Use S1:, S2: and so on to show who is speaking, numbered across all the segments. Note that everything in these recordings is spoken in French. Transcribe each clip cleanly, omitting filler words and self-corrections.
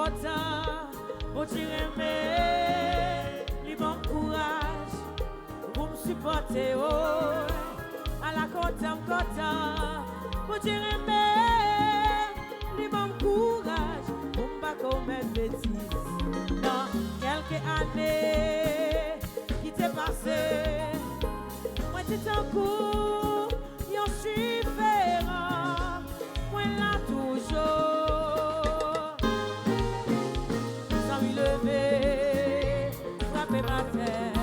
S1: content, pour dire les bon courage, pour me supporter, oh, à la content, pour dire les bon courage, pour ne pas commettre bêtises. Dans quelques années qui t'est passé, moi t'es en cours, y'en suis différent, moi là toujours. Sans lui lever, frapper ma tête,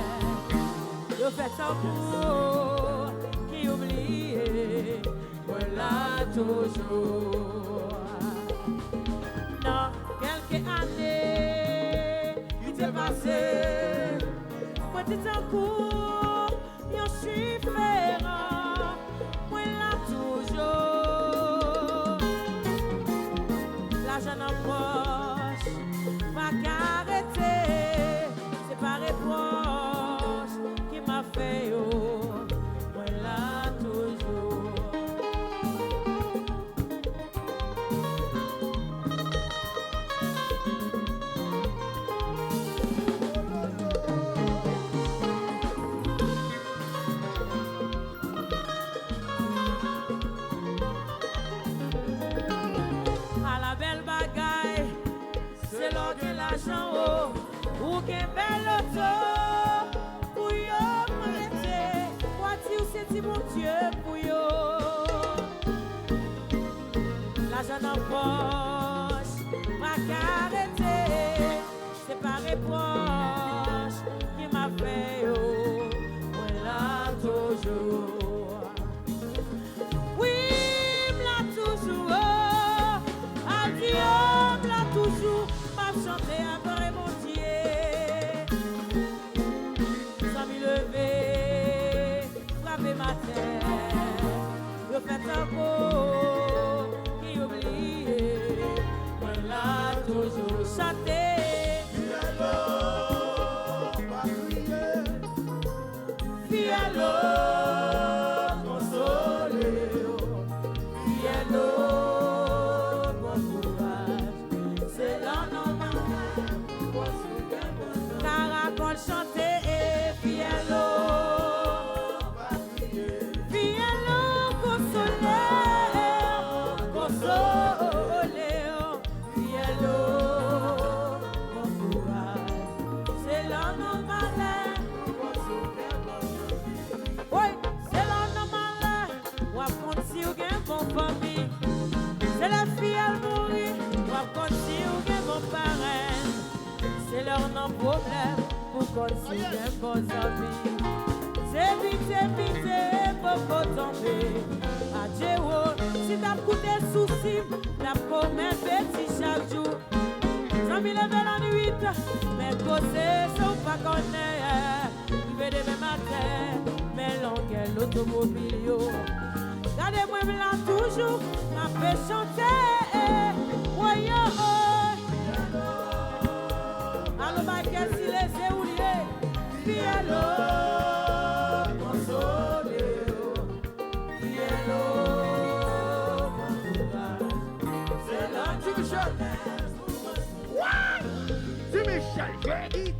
S1: je fais en cours, qui oublie, moi là toujours. Dans quelques années qui t'est passé, moi t'es en cours, y'en suis différent, moi là toujours. L'argent en poche, pas qu'arrêter, c'est pas reproche qui m'a fait, oh, moi là toujours. Ou qu'un bel auto pour yo m'arrêter, voiture c'est si mon Dieu pour yo. L'argent en poche, pas qu'arrêter, c'est pas reproche qui m'a fait yo, moi là toujours. Oui, m'la toujours, adieu, m'la toujours. Chanter après mon Dieu, sans m'y lever, frapper ma tête, je fais un mot qui oublie, moi là toujours chanter. Fielo, consolé, fielo, bon courage, c'est l'un. Caracol chanter et fielo, fielo consoler, consoler, fielo, bon courage, c'est l'homme malin, oui, c'est l'homme malin, ou à compte si ou gain bon famille, c'est la fille à mourir, ou à compte si ou gain bon parrain. C'est leur non problème pour considérer un bon ami. C'est vite, pour tomber. Adieu, si t'as coûté souci, t'as commis petit chaque jour. Sans me lever la nuit, mais causer, sans pas connaître. Il veut demain matin, mais l'enquête, l'automobile. Regardez-moi là toujours, m'a fait chanter. Voyons. Allo Michael si laissez oublier, fielo, consolé, fielo, c'est l'anti-Michel.
S2: What? C'est Michel, j'ai dit.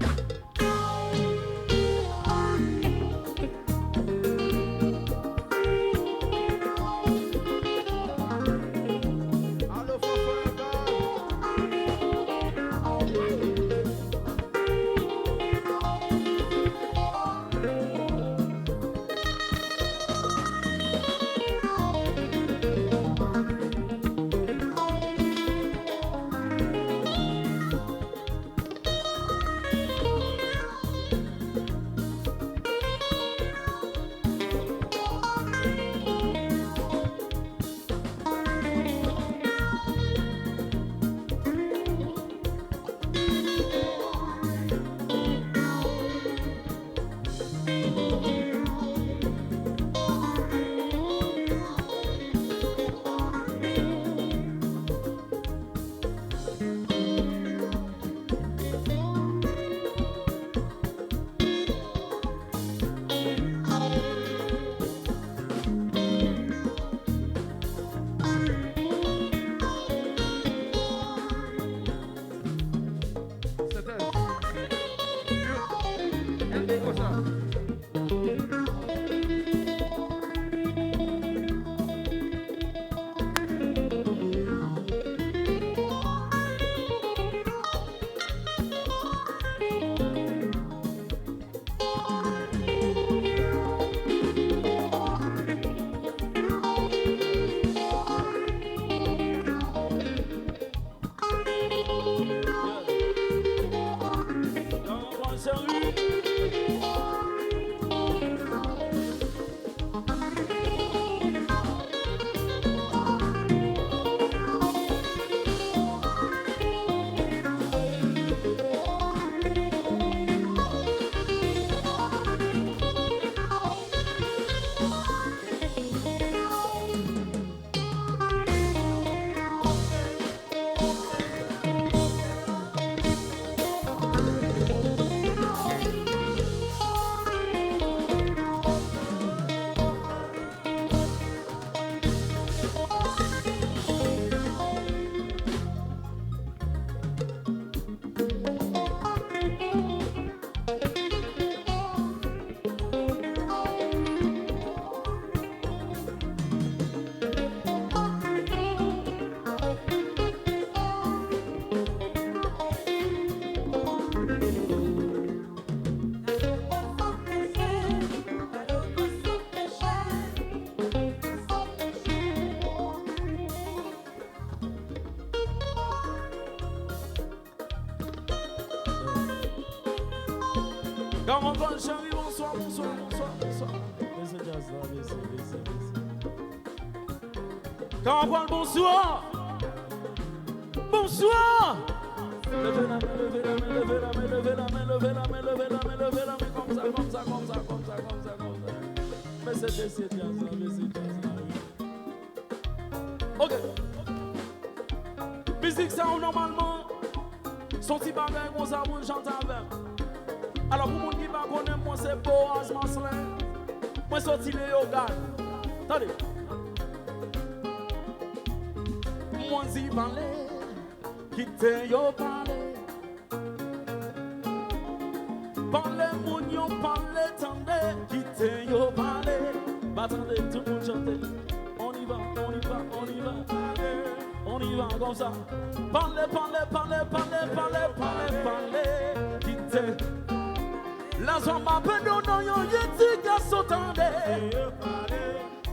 S3: Comment va, chérie? Bonsoir, bonsoir, bonsoir, bonsoir. Laissez jazz là, laissez. Comment va, bonsoir? Bonsoir! Levez la main, levez la main, levez la main, levez la main, levez la main, levez la main, levez la main, comme ça, comme ça, comme ça, comme ça, comme ça, comme ça. Mais c'est jazz là, mais c'est jazz là. Ok. Musique ça normalement, son petit bagage comme ça, on chante avec. Alors pour les gens qui ne connaissent pas, moi c'est Boaz Marcelin. Moi sorti les yoga. Attendez. Moi j'y parlais, quitte yo parler. Parlez mon yo parlez, tendez, quitte yo parler. Bah attendez, tout le monde chante. On y va, on y va, on y va. On y va comme ça. Parlez, parlez, parlez, parlez, parlez, parlez, parlez. Quitte. La zone m'a pardonné, yo yeti ka sotande.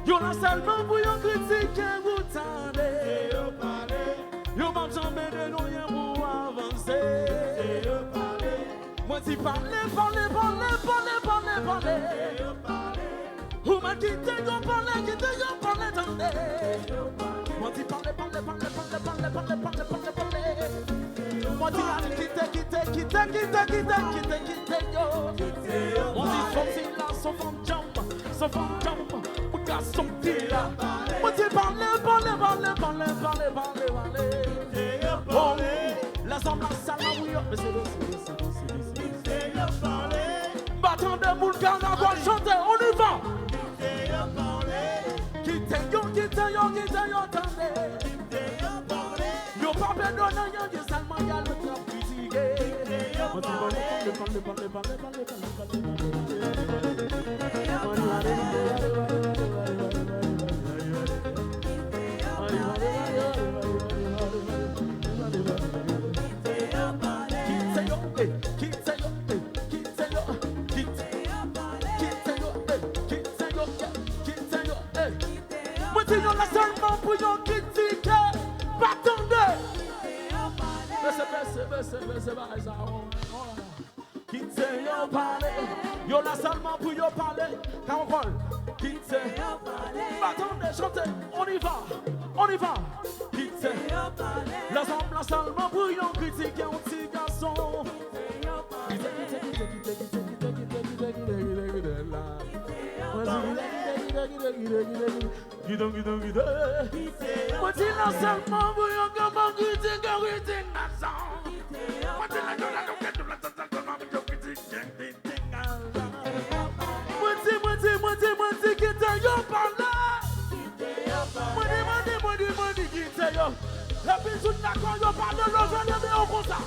S3: Yo la seulement pour yo critiquer vous tande. Yo m'a jamais donné pour avancer. Moi si parlez, parlez, parlez, parlez, parlez, parlez. Ou m'a quitté yo parlez, tande. Moi si parlez, parlez, parlez, parlez, parlez, parlez, parlez, parlez. Moi si allez quitte yo. On dit sorti là, son jump, ou garçon qui là. Moi si parlez. Oh, la zone la salle où yo. Mais c'est battant de moule carnaval chanter, on y va. Quitte yo, tendez. Yo pas pardonné, yo seulement y'a le temps critiqué. La seulement pour yon critiquer, pas attendez. C'est pas ça. Quitte yon parler, yon la seulement pour yon parler. Quand on parle, quitte, pas attendez, chantez, on y va. Quitte, la seulement pour yon critiquer un petit garçon. Moi dis la seulement pour yon comment critique la song. Moi dis la moi dis quitte yo parler. Moi dis quitte yo. La personne d'accord yo parle de l'eau comme ça.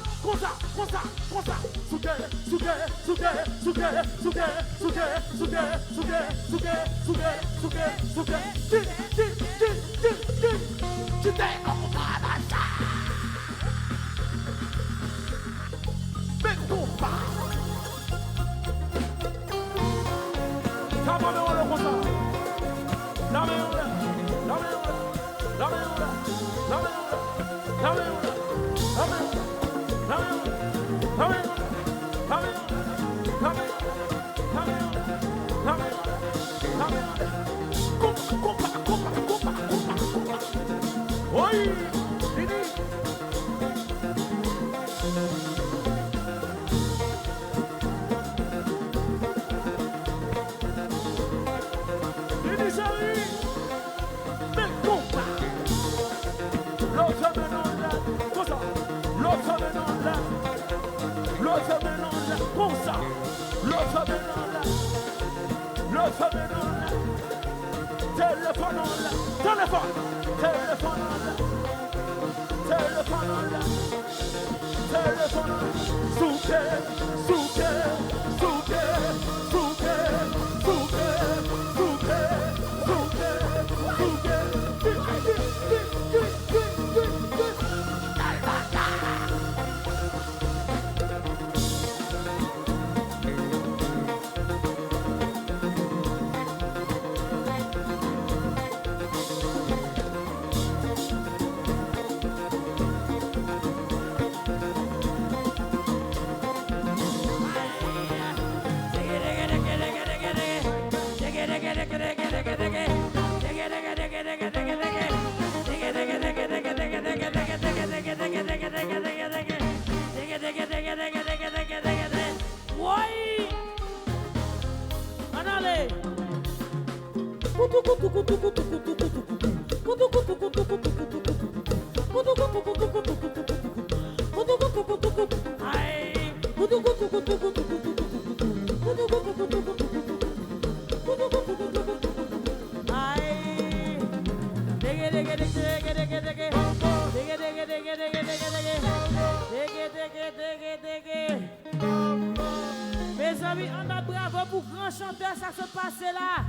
S1: Mes amis, on a bravo pour grand chanteur, ça se passe là.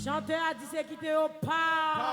S1: Chanteur a dit c'est quitter au pas.